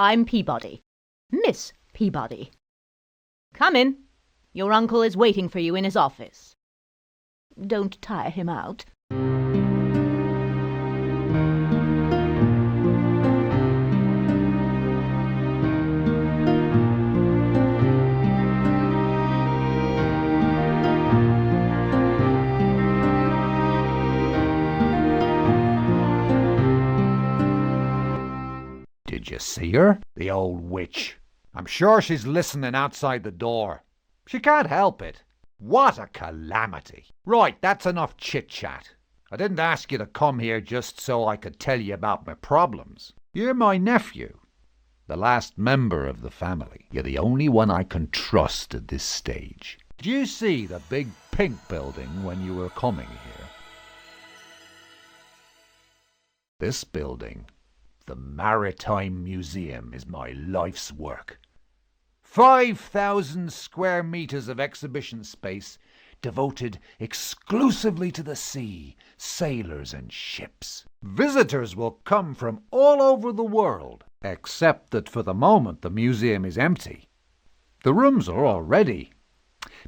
I'm Peabody. Miss Peabody. Come in. Your uncle is waiting for you in his office. Don't tire him out. Did you see her? The old witch. I'm sure she's listening outside the door. She can't help it. What a calamity. Right, that's enough chit-chat. I didn't ask you to come here just so I could tell you about my problems. You're my nephew, the last member of the family. You're the only one I can trust at this stage. Did you see the big pink building when you were coming here? This building, the Maritime Museum, is my life's work. 5,000 square meters of exhibition space devoted exclusively to the sea, sailors and ships. Visitors will come from all over the world, except that for the moment the museum is empty. The rooms are all ready,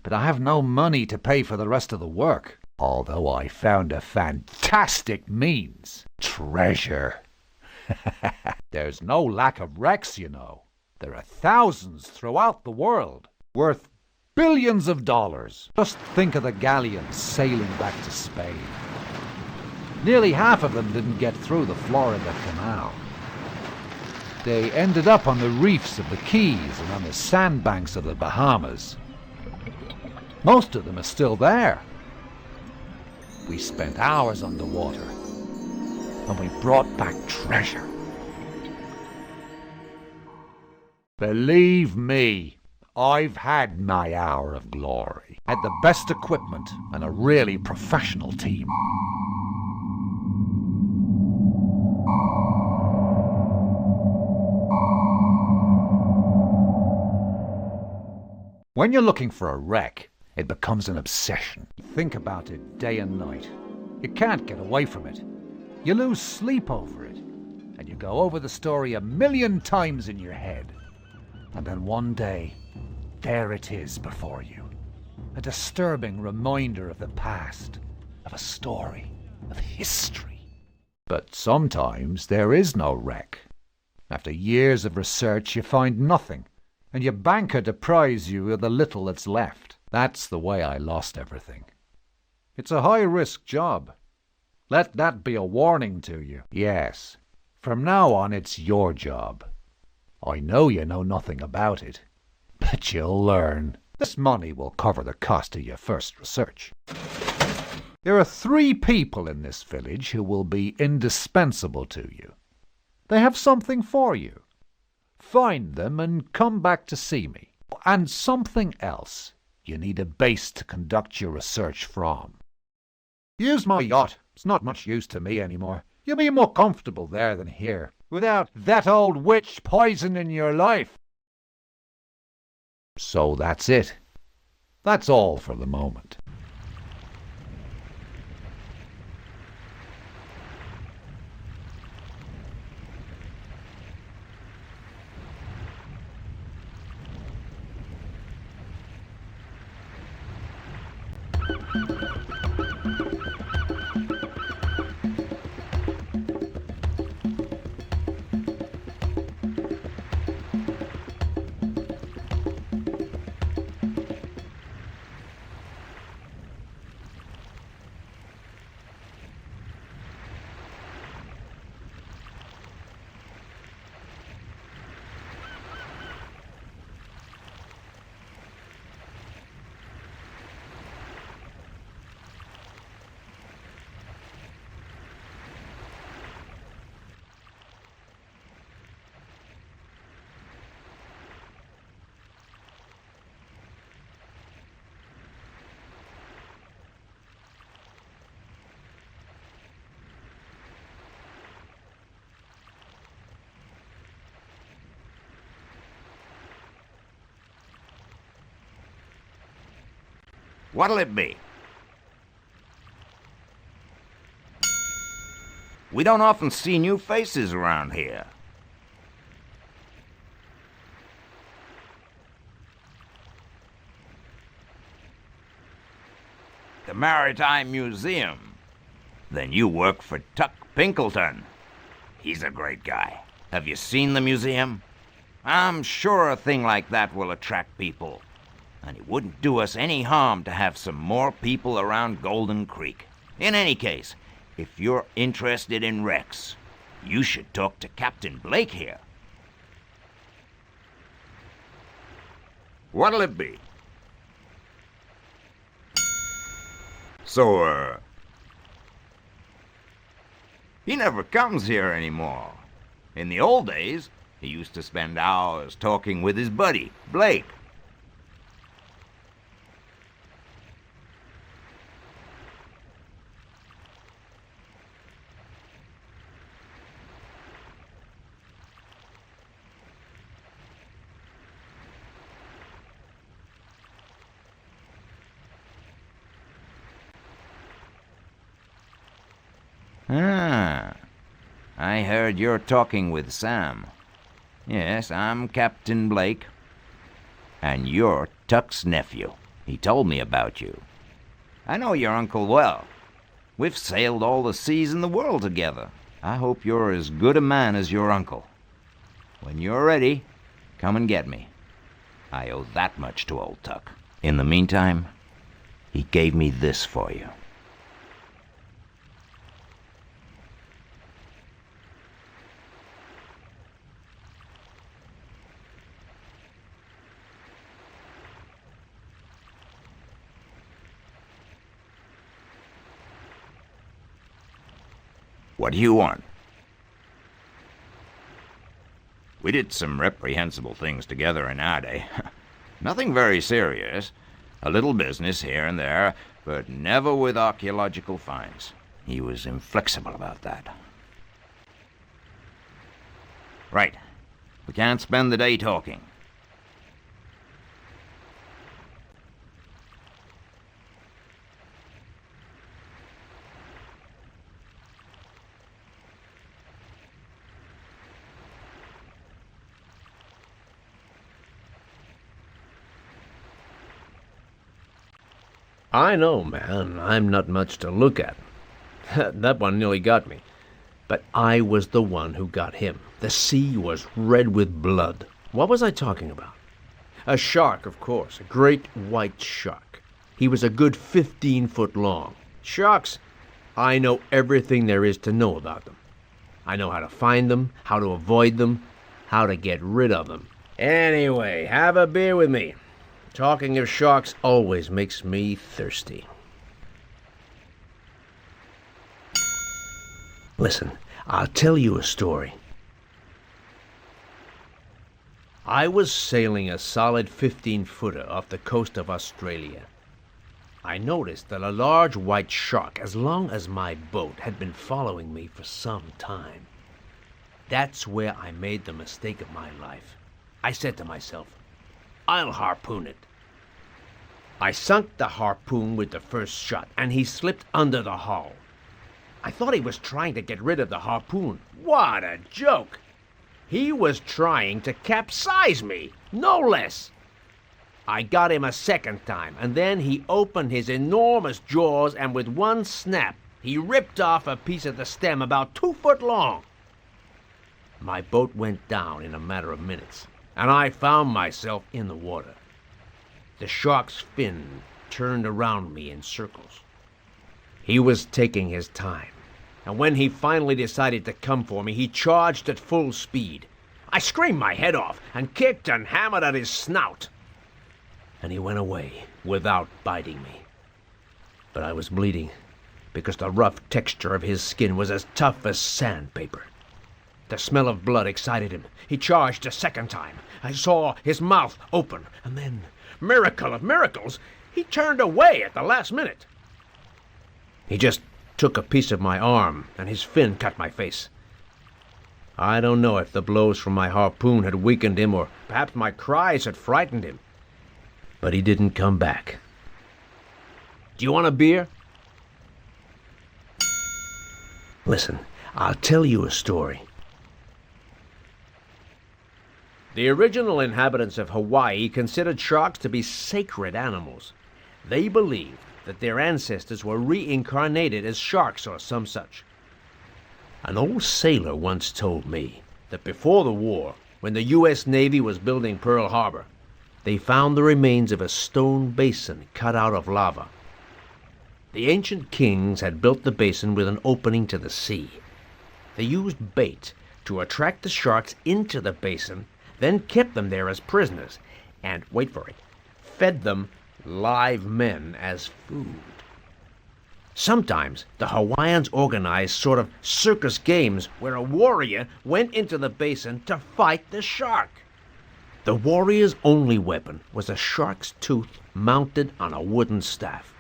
but I have no money to pay for the rest of the work, although I found a fantastic means. Treasure. There's no lack of wrecks, you know. There are thousands throughout the world, worth billions of dollars. Just think of the galleons sailing back to Spain. Nearly half of them didn't get through the Florida Canal. They ended up on the reefs of the Keys and on the sandbanks of the Bahamas. Most of them are still there. We spent hours underwater, and we brought back treasure. Believe me, I've had my hour of glory. I had the best equipment and a really professional team. When you're looking for a wreck, it becomes an obsession. You think about it day and night. You can't get away from it. You lose sleep over it, and you go over the story 1,000,000 times in your head. And then one day, there it is before you. A disturbing reminder of the past, of a story, of history. But sometimes there is no wreck. After years of research, you find nothing, and your banker deprives you of the little that's left. That's the way I lost everything. It's a high-risk job. Let that be a warning to you. Yes, from now on it's your job. I know you know nothing about it, but you'll learn. This money will cover the cost of your first research. There are 3 people in this village who will be indispensable to you. They have something for you. Find them and come back to see me. And something else. You need a base to conduct your research from. Use my yacht. It's not much use to me anymore. You'll be more comfortable there than here, without that old witch poisoning your life. So that's it. That's all for the moment. What'll it be? We don't often see new faces around here. the Maritime Museum. Then you work for Tuck Pinkleton. He's a great guy. Have you seen the museum? I'm sure a thing like that will attract people. And it wouldn't do us any harm to have some more people around Golden Creek. In any case, if you're interested in wrecks, you should talk to Captain Blake here. What'll it be? So, he never comes here anymore. In the old days, he used to spend hours talking with his buddy, Blake. Ah, I heard you're talking with Sam. Yes, I'm Captain Blake. And you're Tuck's nephew. He told me about you. I know your uncle well. We've sailed all the seas in the world together. I hope you're as good a man as your uncle. When you're ready, come and get me. I owe that much to old Tuck. In the meantime, he gave me this for you. What do you want? We did some reprehensible things together in our day. Nothing very serious. A little business here and there, but never with archaeological finds. He was inflexible about that. Right. We can't spend the day talking. I know, man, I'm not much to look at. That one nearly got me. But I was the one who got him. The sea was red with blood. What was I talking about? A shark, of course. A great white shark. He was a good 15 foot long. Sharks, I know everything there is to know about them. I know how to find them, how to avoid them, how to get rid of them. Anyway, have a beer with me. Talking of sharks always makes me thirsty. Listen, I'll tell you a story. I was sailing a solid 15-footer off the coast of Australia. I noticed that a large white shark, as long as my boat, had been following me for some time. That's where I made the mistake of my life. I said to myself, I'll harpoon it. I sunk the harpoon with the first shot, and he slipped under the hull. I thought he was trying to get rid of the harpoon. What a joke! He was trying to capsize me, no less. I got him a second time, and then he opened his enormous jaws, and with one snap, he ripped off a piece of the stem about 2 foot long. My boat went down in a matter of minutes, and I found myself in the water. The shark's fin turned around me in circles. He was taking his time, and when he finally decided to come for me, he charged at full speed. I screamed my head off and kicked and hammered at his snout. And he went away without biting me. But I was bleeding, because the rough texture of his skin was as tough as sandpaper. The smell of blood excited him. He charged a second time. I saw his mouth open, and then, miracle of miracles, he turned away at the last minute. He just took a piece of my arm, and his fin cut my face. I don't know if the blows from my harpoon had weakened him, or perhaps my cries had frightened him. But he didn't come back. Do you want a beer? Listen, I'll tell you a story. The original inhabitants of Hawaii considered sharks to be sacred animals. They believed that their ancestors were reincarnated as sharks or some such. An old sailor once told me that before the war, when the U.S. Navy was building Pearl Harbor, they found the remains of a stone basin cut out of lava. The ancient kings had built the basin with an opening to the sea. They used bait to attract the sharks into the basin, then kept them there as prisoners, and, wait for it, fed them live men as food. Sometimes the Hawaiians organized sort of circus games where a warrior went into the basin to fight the shark. The warrior's only weapon was a shark's tooth mounted on a wooden staff.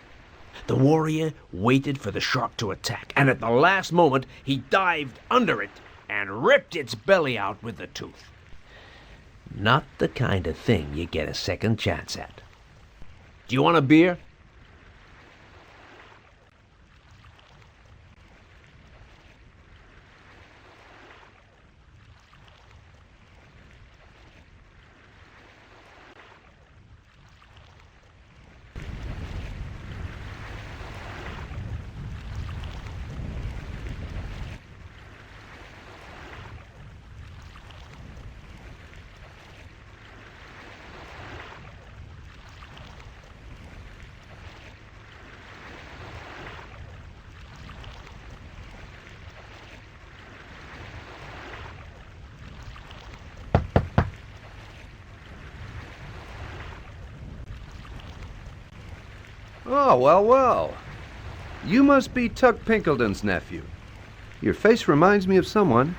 The warrior waited for the shark to attack, and at the last moment he dived under it and ripped its belly out with the tooth. Not the kind of thing you get a second chance at. Do you want a beer? Oh, well, well. You must be Tuck Pinkleton's nephew. Your face reminds me of someone.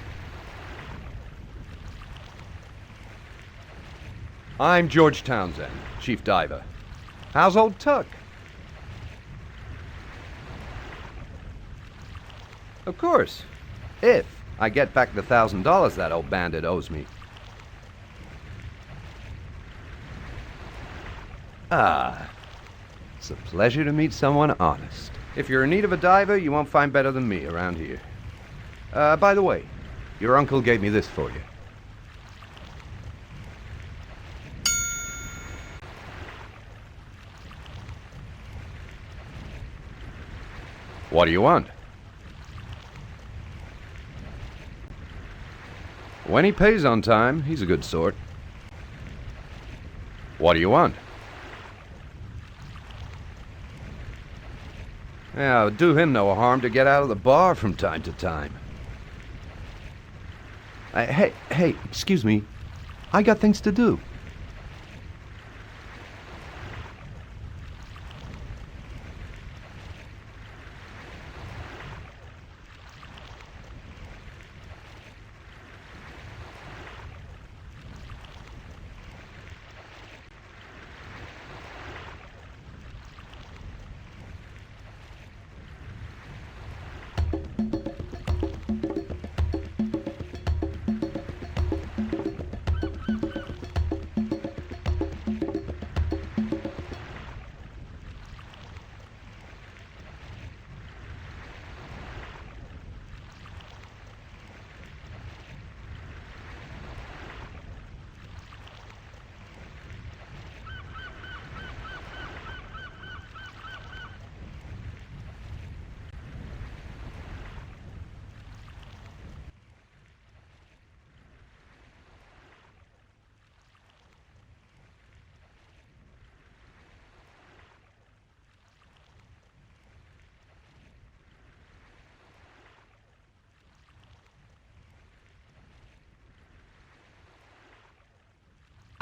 I'm George Townsend, chief diver. How's old Tuck? Of course. If I get back the $1,000 that old bandit owes me. Ah. It's a pleasure to meet someone honest. If you're in need of a diver, you won't find better than me around here. By the way, your uncle gave me this for you. What do you want? When he pays on time, he's a good sort. What do you want? Yeah, it would do him no harm to get out of the bar from time to time. Hey, excuse me. I got things to do.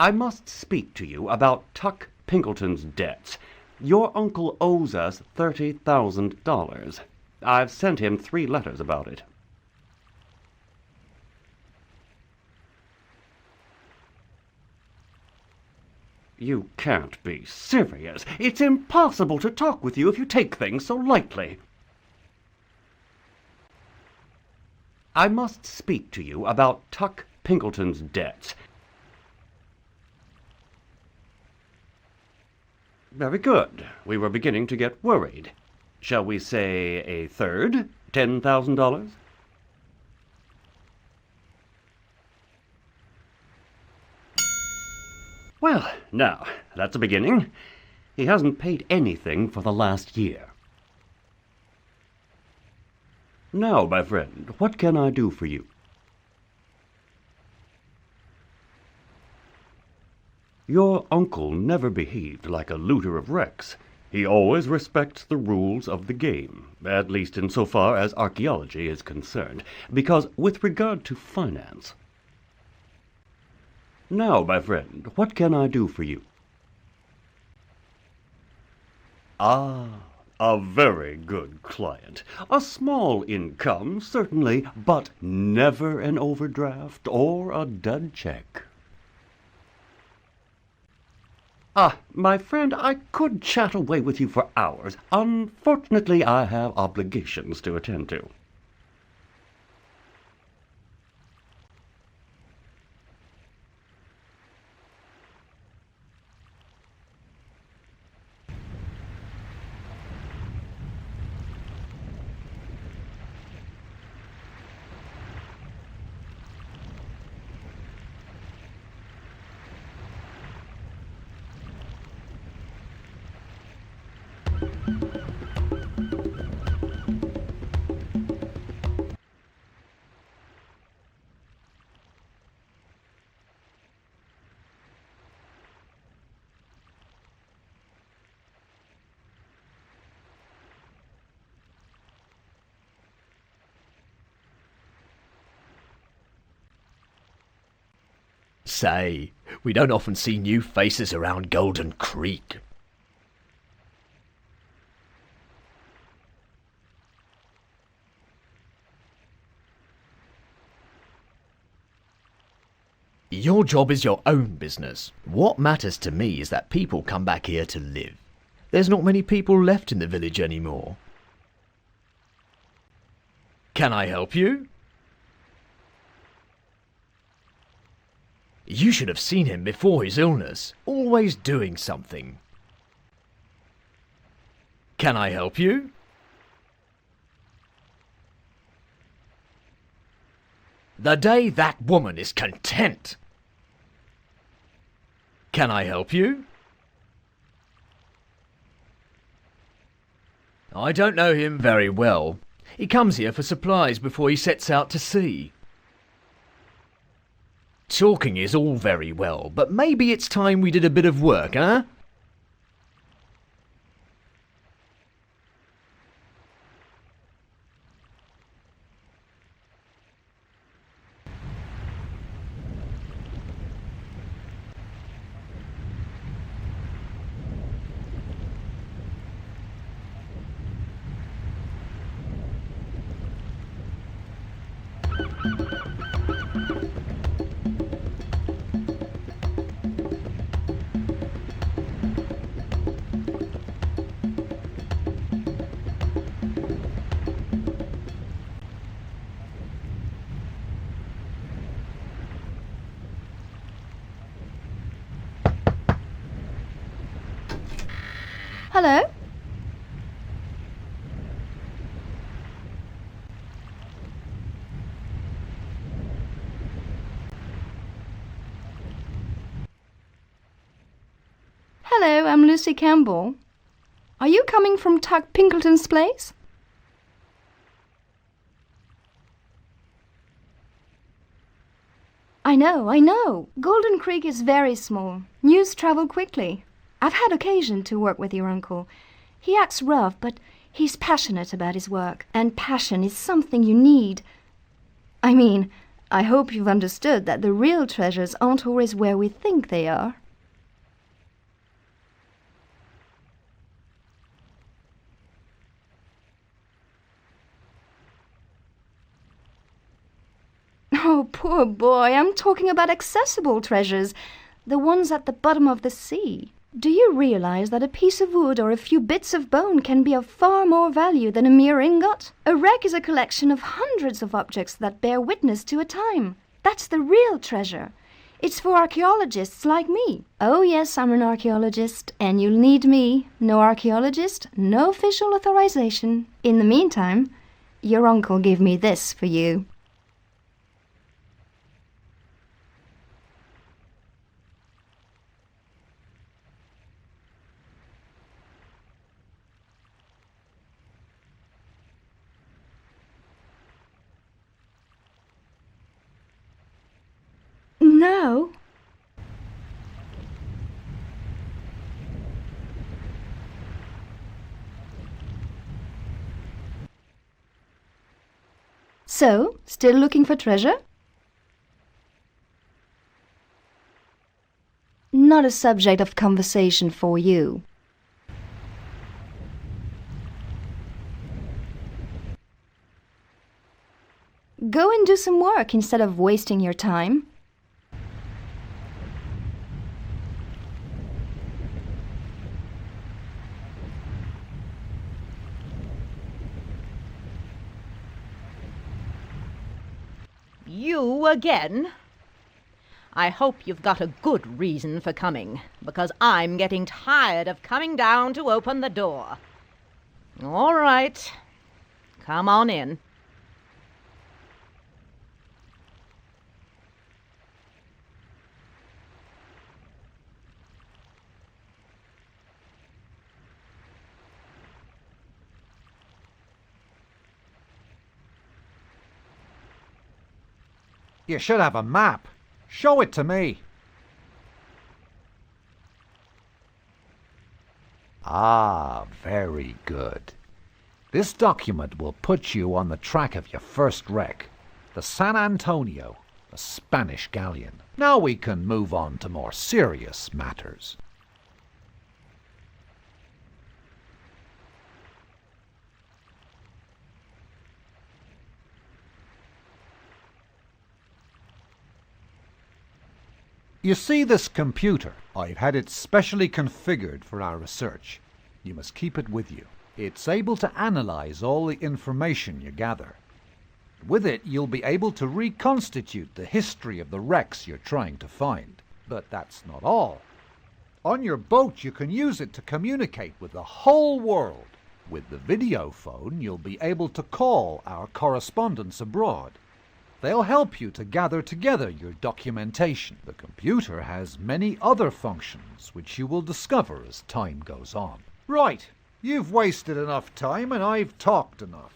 I must speak to you about Tuck Pinkleton's debts. Your uncle owes us $30,000. I've sent him 3 letters about it. You can't be serious. It's impossible to talk with you if you take things so lightly. I must speak to you about Tuck Pinkleton's debts. Very good. We were beginning to get worried. Shall we say a third? $10,000? Well, now, that's a beginning. He hasn't paid anything for the last year. Now, my friend, what can I do for you? Your uncle never behaved like a looter of wrecks. He always respects the rules of the game, at least insofar as archaeology is concerned, because with regard to finance... Now, my friend, what can I do for you? Ah, a very good client. A small income, certainly, but never an overdraft or a dud check. Ah, my friend, I could chat away with you for hours. Unfortunately, I have obligations to attend to. Say, we don't often see new faces around Golden Creek. Your job is your own business. What matters to me is that people come back here to live. There's not many people left in the village anymore. Can I help you? You should have seen him before his illness, always doing something. Can I help you? The day that woman is content. Can I help you? I don't know him very well. He comes here for supplies before he sets out to sea. Talking is all very well, but maybe it's time we did a bit of work, huh? Hello? Hello, I'm Lucy Campbell. Are you coming from Tuck Pinkleton's place? I know. Golden Creek is very small. News travel quickly. I've had occasion to work with your uncle. He acts rough, but he's passionate about his work, and passion is something you need. I mean, I hope you've understood that the real treasures aren't always where we think they are. Oh, poor boy, I'm talking about accessible treasures, the ones at the bottom of the sea. Do you realize that a piece of wood or a few bits of bone can be of far more value than a mere ingot? A wreck is a collection of hundreds of objects that bear witness to a time. That's the real treasure. It's for archaeologists like me. Oh yes, I'm an archaeologist, and you'll need me. No archaeologist, no official authorization. In the meantime, your uncle gave me this for you. now. So, still looking for treasure? Not a subject of conversation for you. Go and do some work instead of wasting your time. You again? I hope you've got a good reason for coming, because I'm getting tired of coming down to open the door. All right. Come on in. You should have a map. Show it to me. Ah, very good. This document will put you on the track of your first wreck, the San Antonio, a Spanish galleon. Now we can move on to more serious matters. You see this computer? I've had it specially configured for our research. You must keep it with you. It's able to analyze all the information you gather. With it, you'll be able to reconstitute the history of the wrecks you're trying to find. But that's not all. On your boat, you can use it to communicate with the whole world. With the video phone, you'll be able to call our correspondents abroad. They'll help you to gather together your documentation. The computer has many other functions which you will discover as time goes on. Right, you've wasted enough time and I've talked enough.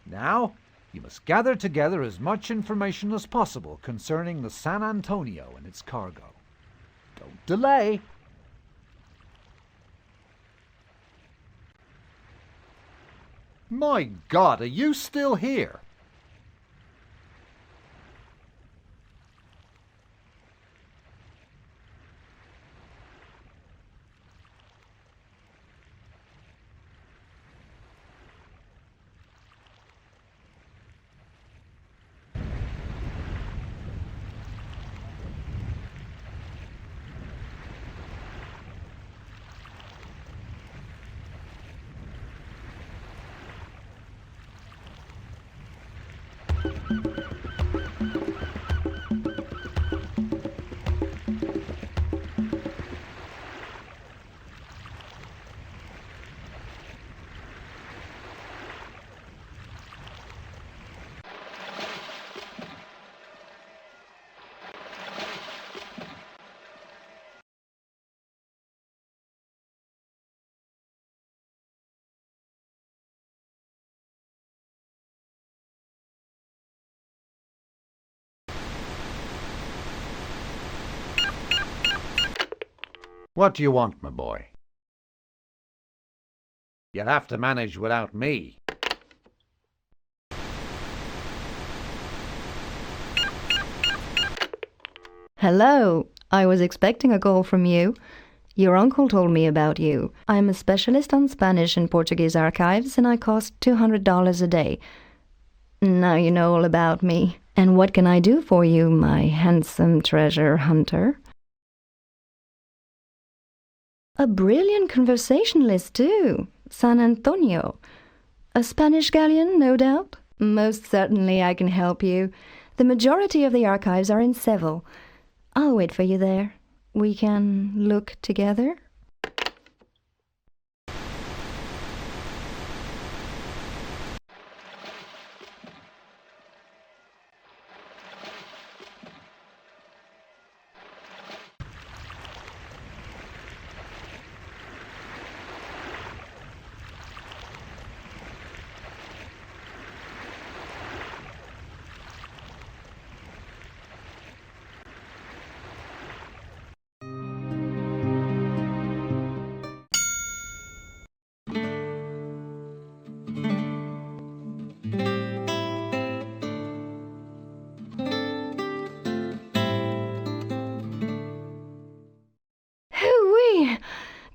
Now, you must gather together as much information as possible concerning the San Antonio and its cargo. Don't delay. My God, are you still here? What do you want, my boy? You'll have to manage without me. Hello. I was expecting a call from you. Your uncle told me about you. I'm a specialist on Spanish and Portuguese archives, and I cost $200 a day. Now you know all about me. And what can I do for you, my handsome treasure hunter? A brilliant conversationalist, too. San Antonio. A Spanish galleon, no doubt? Most certainly I can help you. The majority of the archives are in Seville. I'll wait for you there. We can look together.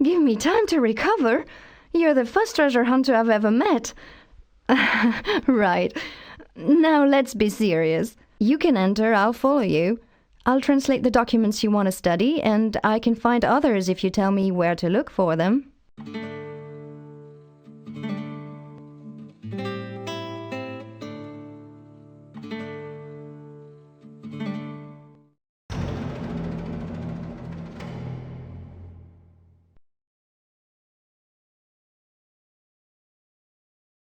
Give me time to recover? You're the first treasure hunter I've ever met. Right. Now let's be serious. You can enter, I'll follow you. I'll translate the documents you want to study, and I can find others if you tell me where to look for them.